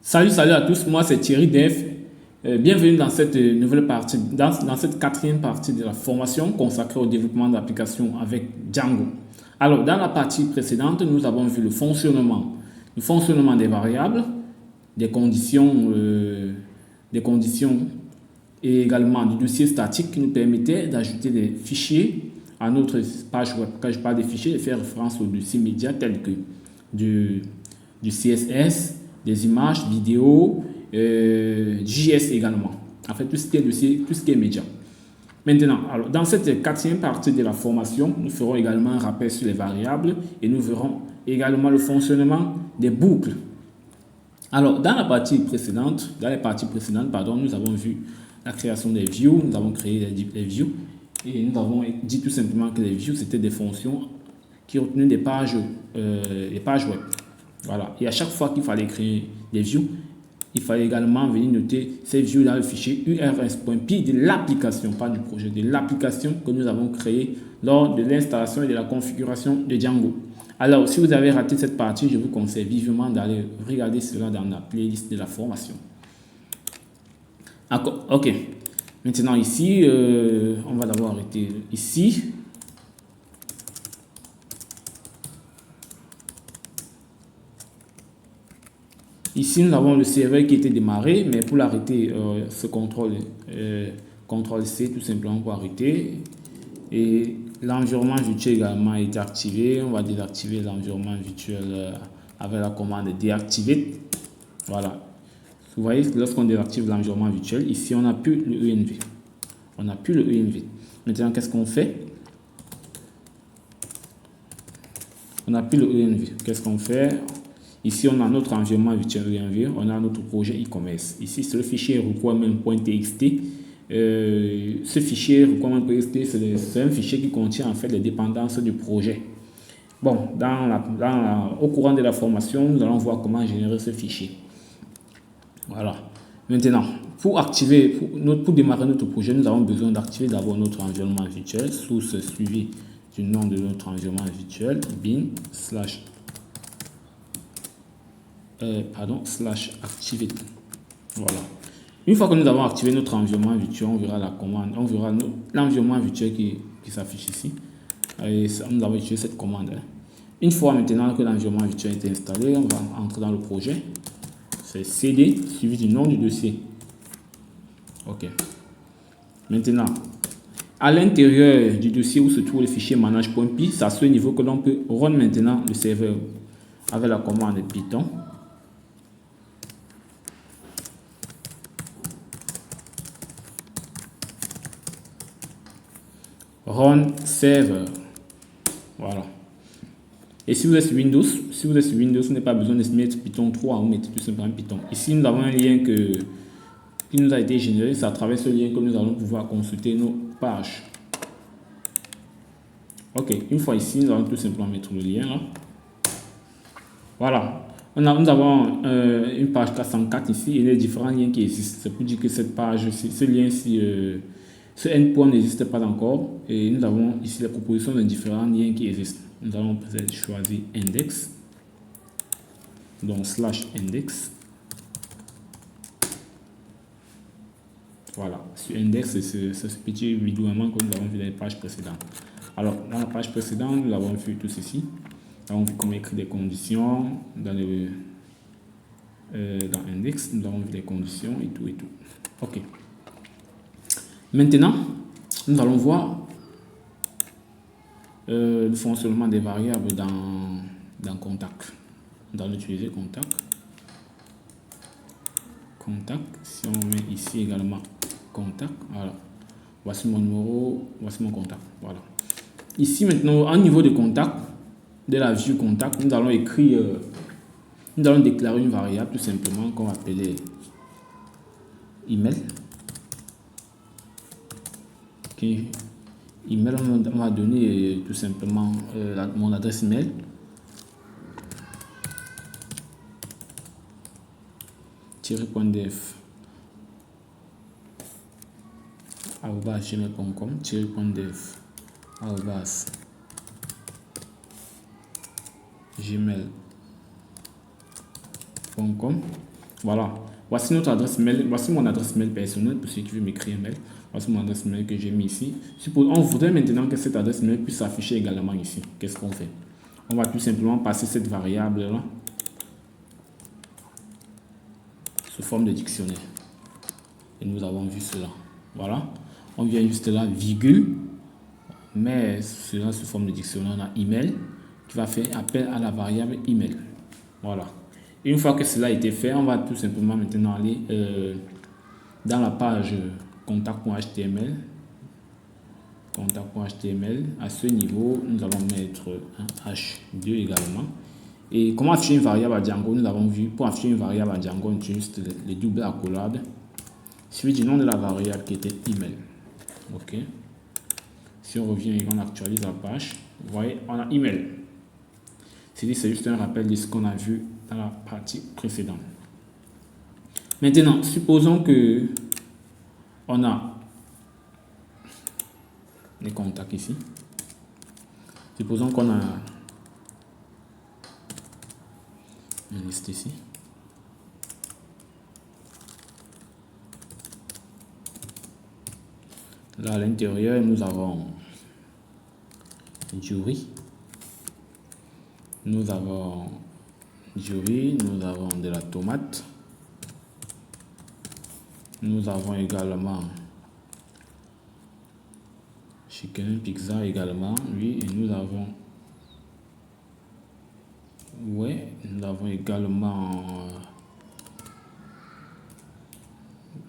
Salut à tous, moi c'est Thierry Dev. Bienvenue dans cette nouvelle partie, dans cette quatrième partie de la formation consacrée au développement d'applications avec Django. Alors, dans la partie précédente, nous avons vu le fonctionnement des variables, des conditions et également du dossier statique qui nous permettait d'ajouter des fichiers à notre page web. Quand je parle des fichiers, je fais référence aux dossiers médias tels que du, du CSS, des images, vidéos, JS également. En fait, tout ce qui est dossier, tout ce qui est média. Maintenant, alors, dans cette quatrième partie de la formation, nous ferons également un rappel sur les variables et nous verrons également le fonctionnement des boucles. Alors, dans les parties précédentes, nous avons vu la création des views, nous avons créé les views et nous avons dit tout simplement que les views, c'était des fonctions qui retenaient des pages web. Voilà. Et à chaque fois qu'il fallait créer des views, il fallait également venir noter ces views dans le fichier urs.py de l'application, pas du projet, de l'application que nous avons créée lors de l'installation et de la configuration de Django. Alors, si vous avez raté cette partie, je vous conseille vivement d'aller regarder cela dans la playlist de la formation. D'accord, ok. Maintenant ici, on va d'abord arrêter ici. Ici, nous avons le serveur qui était démarré, mais pour l'arrêter, ce CTRL-C tout simplement pour arrêter. Et l'environnement virtuel également est activé. On va désactiver l'environnement virtuel avec la commande déactiver. Voilà. Vous voyez, lorsqu'on désactive l'environnement virtuel, ici, on n'a plus le ENV. On n'a plus le ENV. Maintenant, qu'est-ce qu'on fait? On n'a plus le ENV. Qu'est-ce qu'on fait? Ici, on a notre environnement virtuel ENV, on a notre projet e-commerce. Ici, c'est le fichier requirement.txt. Ce fichier requirement.txt, c'est un fichier qui contient en fait les dépendances du projet. Bon, au courant de la formation, nous allons voir comment générer ce fichier. Voilà. Maintenant, pour démarrer notre projet, nous avons besoin d'activer d'abord notre environnement virtuel, source suivi du nom de notre environnement virtuel, bin /activate. Voilà. Une fois que nous avons activé notre environnement virtuel, on verra la commande, on verra l'environnement virtuel qui s'affiche ici. Et nous avons utilisé cette commande. Une fois maintenant que l'environnement virtuel est installé, on va entrer dans le projet. C'est cd suivi du nom du dossier. Ok. Maintenant, à l'intérieur du dossier où se trouve le fichier manage.py, c'est à ce niveau que l'on peut run maintenant le serveur avec la commande Python. Run server. Voilà. Et si vous êtes sur Windows, vous n'avez pas besoin de mettre Python 3, vous mettez tout simplement Python. Ici, nous avons un lien qui nous a été généré. C'est à travers ce lien que nous allons pouvoir consulter nos pages. Ok, une fois ici, nous allons tout simplement mettre le lien là. Voilà. Nous avons une page 404 ici et les différents liens qui existent. C'est pour dire que cette page, ce lien-ci, ce endpoint n'existe pas encore. Et nous avons ici les propositions de différents liens qui existent. Nous allons peut-être choisir index. Donc /index. Voilà. Sur index, c'est ce petit vidéoiement que nous avons vu dans les pages précédentes. Alors, dans la page précédente, nous avons vu tout ceci. Nous avons vu comment écrire des conditions dans index. Nous avons vu les conditions et tout. Ok. Maintenant, nous allons voir le fonctionnement des variables dans contact. Nous allons utiliser contact. Si on met ici également contact, voilà. Voici mon numéro, voici mon contact. Voilà. Ici maintenant, au niveau de contact, de la vue contact, nous allons déclarer une variable tout simplement qu'on va appeler email. Okay. Email, on va donner tout simplement mon adresse email. _def @gmail.com _def @gmail.com. Voilà. Voici notre adresse mail. Voici mon adresse mail personnelle pour ceux qui veulent m'écrire un mail. Voici mon adresse mail que j'ai mis ici. On voudrait maintenant que cette adresse mail puisse s'afficher également ici. Qu'est-ce qu'on fait? On va tout simplement passer cette variable là sous forme de dictionnaire. Et nous avons vu cela. Voilà. On vient juste là, virgule. Mais cela sous forme de dictionnaire, on a email qui va faire appel à la variable email. Voilà. Une fois que cela a été fait, on va tout simplement maintenant aller dans la page contact.html. Contact.html. À ce niveau, nous allons mettre un h2 également. Et comment afficher une variable à Django? Nous avons vu, pour afficher une variable à Django, on utilise les doubles accolades. Suivi du nom de la variable qui était email. OK. Si on revient et on actualise la page, vous voyez, on a email. C'est juste un rappel de ce qu'on a vu dans la partie précédente. Maintenant, supposons que on a les contacts ici. Supposons qu'on a une liste ici. Là, à l'intérieur, nous avons jury. Nous avons jury, nous avons de la tomate. Nous avons également chicken pizza également, oui, et nous avons également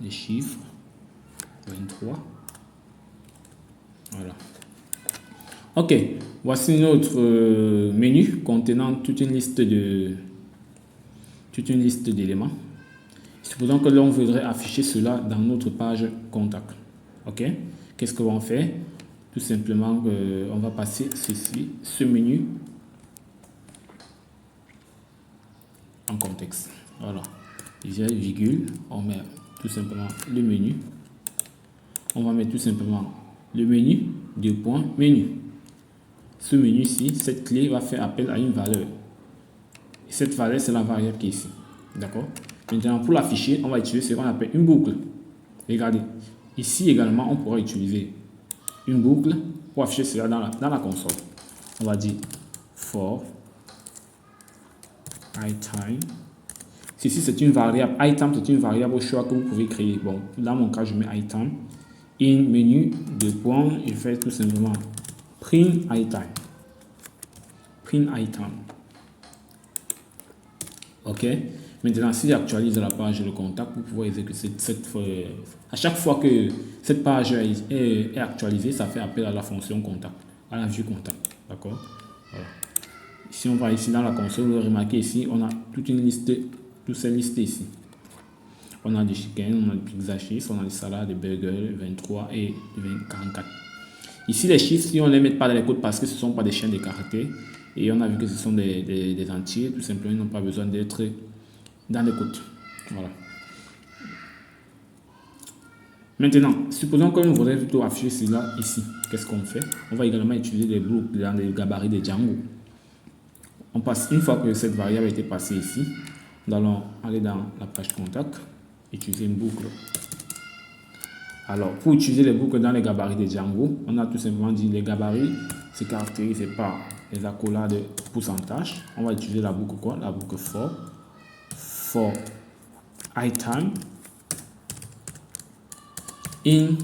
les chiffres 23. Voilà. Ok, voici notre menu contenant toute une liste d'éléments. Supposons que l'on voudrait afficher cela dans notre page contact. Ok, qu'est-ce que l'on fait? Tout simplement, on va passer ce menu en contexte. Voilà. Il y a virgule, on met tout simplement le menu. On va mettre tout simplement le menu, deux points, menu. Ce menu-ci, cette clé va faire appel à une valeur. Et cette valeur, c'est la variable qui est ici. D'accord? Maintenant, pour l'afficher, on va utiliser ce qu'on appelle une boucle. Regardez, ici également, on pourra utiliser une boucle pour afficher cela dans la console. On va dire for iTime. Ceci, c'est une variable. iTime, c'est une variable au choix que vous pouvez créer. Bon, dans mon cas, je mets iTime. In menu, deux points, je fais tout simplement print iTime. Print iTime. OK. Maintenant, si j'actualise la page de contact, vous pouvez exécuter à chaque fois que cette page est actualisée, ça fait appel à la fonction contact, à la vue contact. D'accord. Voilà. Si on va ici dans la console, vous remarquez ici, on a toute une liste, toutes ces listes ici. On a du chicken, on a du pizza cheese, on a des salades, des burgers, 23 et 44. Ici, les chiffres, si on ne les met pas dans les codes parce que ce ne sont pas des chaînes de caractères, et on a vu que ce sont des entiers, tout simplement, ils n'ont pas besoin d'être dans les codes. Voilà. Maintenant, supposons qu'on voudrait plutôt afficher cela ici. Qu'est-ce qu'on fait? On va également utiliser des boucles dans les gabarits de Django. On passe, une fois que cette variable a été passée ici, nous allons aller dans la page contact, utiliser une boucle. Alors, pour utiliser les boucles dans les gabarits de Django, on a tout simplement dit les gabarits se caractérisent par les accolades pourcentage. On va utiliser la boucle quoi? La boucle for iTime in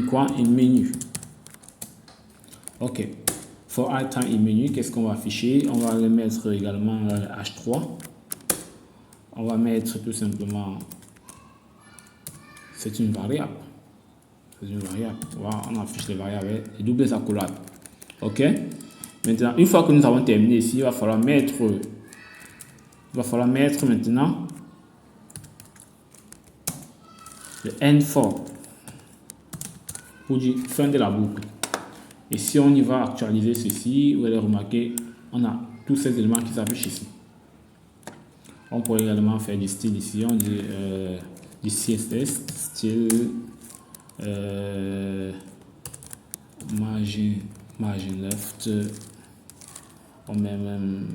quoi? In menu. Ok. For iTime in menu, qu'est-ce qu'on va afficher? On va le mettre également H3. On va mettre tout simplement, c'est une variable. C'est une variable. Voilà, on affiche les variables avec les doubles accolades. Ok. Maintenant, une fois que nous avons terminé ici, il va falloir mettre maintenant le end for pour dire fin de la boucle. Et si on y va actualiser ceci, vous allez remarquer, on a tous ces éléments qui s'affichent ici. On pourrait également faire du style ici, on dit du CSS, style margin left, on met même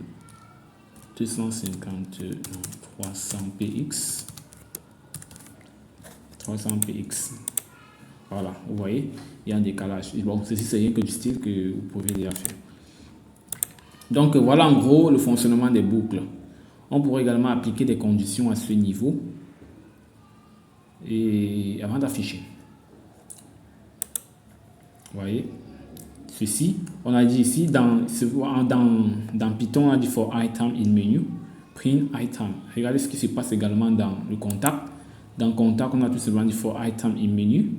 250, non, 300px. 300px. Voilà, vous voyez, il y a un décalage. Et bon, ceci, c'est rien que du style que vous pouvez déjà faire. Donc, voilà en gros le fonctionnement des boucles. On pourrait également appliquer des conditions à ce niveau et avant d'afficher. Vous voyez, ceci, on a dit ici, dans Python, on a dit for item in menu, print item. Regardez ce qui se passe également dans le contact. Dans contact, on a tout simplement dit for item in menu.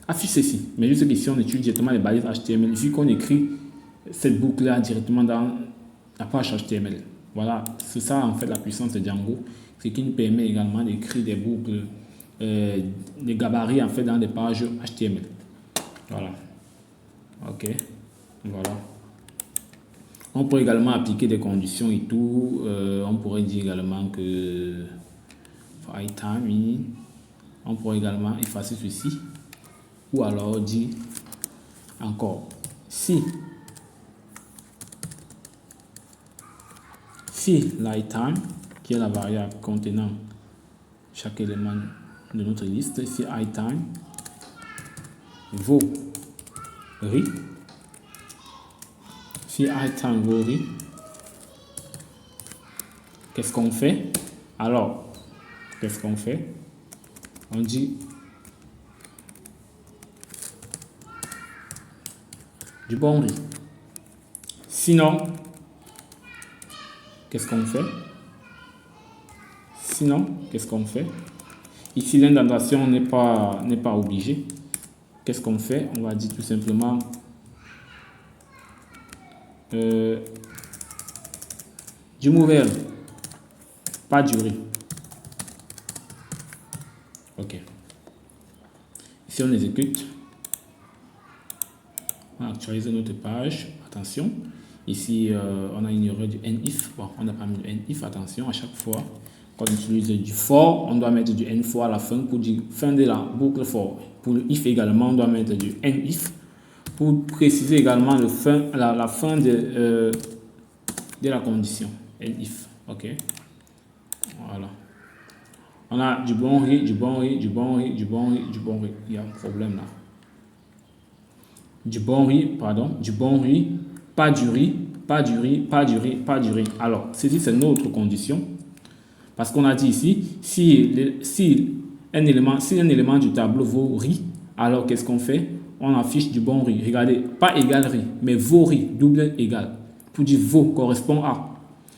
Affiche ceci. Mais juste qu'ici, on utilise directement les balises HTML. Vu qu'on écrit cette boucle-là directement dans la page HTML. Voilà, c'est ça en fait la puissance de Django. Ce qui nous permet également d'écrire des boucles, des gabarits en fait dans des pages HTML. Voilà. Ok. Voilà. On pourrait également appliquer des conditions et tout. On pourrait dire également que item, on pourrait également effacer ceci. Ou alors dire encore si l'item, qui est la variable contenant chaque élément de notre liste, si item vaut ri, si item vaut ri, qu'est-ce qu'on fait? Alors, qu'est-ce qu'on fait? On dit du bon riz. Sinon, qu'est-ce qu'on fait? Ici, l'indentation n'est pas obligée. Qu'est-ce qu'on fait? On va dire tout simplement du mauvais riz, pas du riz. Ok. Ici, on exécute. On actualise notre page. Attention. Ici, on a ignoré du NIF. Bon, on n'a pas mis de NIF. Attention, à chaque fois qu'on utilise du for, on doit mettre du N for à la fin pour dire fin de la boucle for. Pour le if également, on doit mettre du NIF pour préciser également la fin de la condition. NIF. Ok. Voilà. On a du bon riz, du bon riz, du bon riz, du bon riz, du bon riz. Il y a un problème là. Du bon riz, pardon, du bon riz, pas du riz, pas du riz, pas du riz, pas du riz. Alors, ceci c'est notre condition. Parce qu'on a dit ici, si un élément du tableau vaut riz, alors qu'est-ce qu'on fait? On affiche du bon riz. Regardez, pas égal riz, mais vaut riz, double égal. Pour dire vaut correspond à.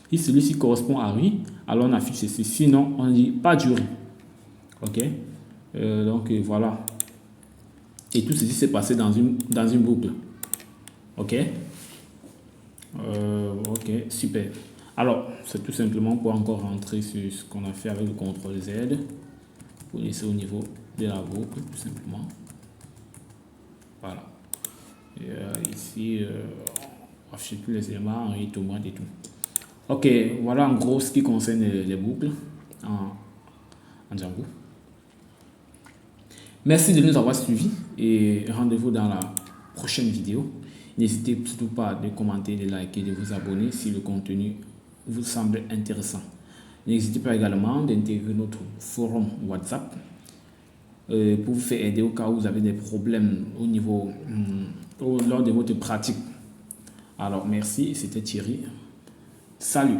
Si celui-ci correspond à riz, alors on affiche ceci. Sinon, on dit pas du riz. Ok? Donc voilà. Et tout ceci s'est passé dans une boucle. Ok? Ok, super. Alors, c'est tout simplement pour encore rentrer sur ce qu'on a fait avec le CTRL Z. Pour laisser au niveau de la boucle, tout simplement. Voilà. Et ici, on affiche tous les éléments, riz, tomate et tout. Ok, voilà en gros ce qui concerne les boucles en Django. Merci de nous avoir suivis et rendez-vous dans la prochaine vidéo. N'hésitez surtout pas de commenter, de liker, de vous abonner si le contenu vous semble intéressant. N'hésitez pas également d'intégrer notre forum WhatsApp pour vous faire aider au cas où vous avez des problèmes lors de votre pratique. Alors merci, c'était Thierry. Salut!